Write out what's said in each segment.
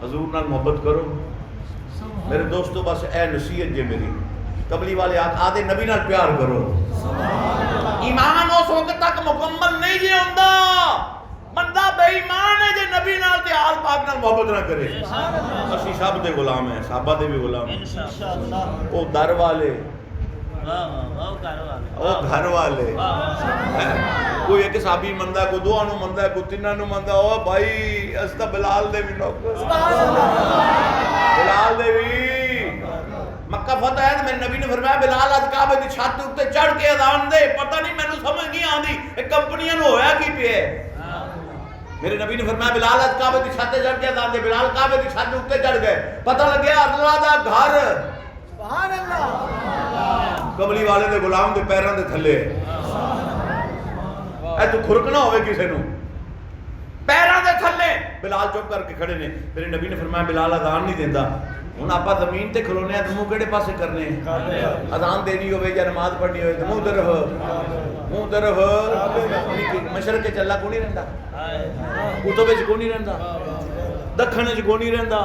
हजूर नाल मोहब्बत करो। मेरे दोस्तों बस ए नसीहत जे मेरी, कबली वाले आदे नबी नाल प्यार करो। ईमान उस वक्त तक मुकम्मल नहीं जे होंदा, बंदा बेईमान है जे नबी नाल ते आल पाक नाल मोहब्बत ना करे। असी सब दे गुलाम हैं, साहबा दे भी गुलाम हैं। ओ दर वाले, ओ घर वाले, कोई एक साहबी मनदा, कोई दुआ नु मनदा, कोई तिन्ना नु मनदा। ओ भाई अस तां बिलाल दे भी नौकर, बिलाल दे भी। मक्का फतह है, मेरे नबी ने फरमाया बिलाल अज काबे दी छत उत्ते चढ़ के अजान दे। पता नहीं मैनू समझ नहीं आंदी कंपनियां नु होया की पे। मेरे नबी ने फरमाया बिलाल अज काबे दी छत चढ़ के अजान दे। बिलाल काबे दी छत उत्ते चढ़ गए, पता लग गया अल्लाह दा घर सुभान अल्लाह कमली वाले दे गुलाम दे पैरां दे थल्ले। ऐ तू खुरकना होवे किसे नु पैरां दे थल्ले। बिलाल चुप करके खड़े ने। मेरे नबी ने फरमाया बिलाल अजान नहीं देंदा। हुण आपां जमीन ते खलोने तो मुंह केड़े पासे करने? अजान देनी होवे या नमाज पढ़नी होवे तो मुंह तरफ मशरक च अल्लाह को नहीं रहिंदा, कुतुब च को नहीं रहिंदा, दखण च को नहीं रहिंदा।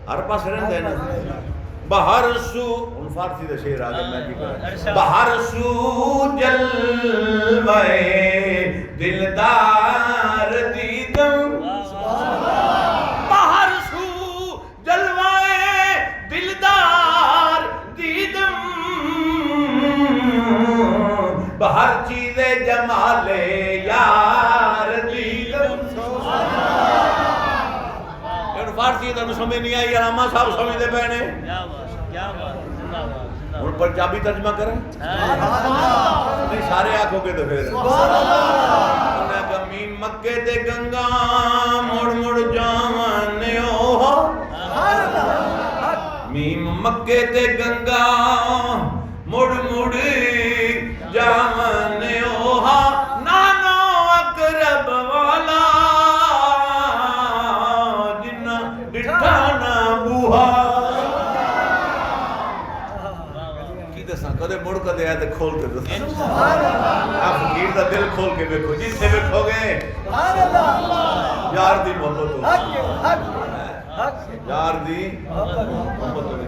हर पास रहिंदा है ना। बाहर सू हुण फारसी दा शेर आ गया, मैं की करा। बाहर सू जलवे दिलदार दीदम, बाहर सू जलवाए दिलदार दीदम, बाहर चीज़े जमाले यार दीदम। फारसी तुहानू समझ नहीं आई, अलामा साहब समझते पे ने। हुण पंजाबी तर्जमा करें नहीं सारे आखोगे तो फिर मीम मक्के ते गंगा मुड़ मुड़ जावने ओ, मीम मक्के ते गंगा मुड़ मुड़ जावने ओ, नानो अकरब वाला जिन्ना डिठा ना बूहा। कदे मुड़ कदे आए तो खोल के दस आप फकीर का दिल खोल के देखो, जिससे देखोगे यार दी मोहब्बत हो, यार दी मोहब्बत हो।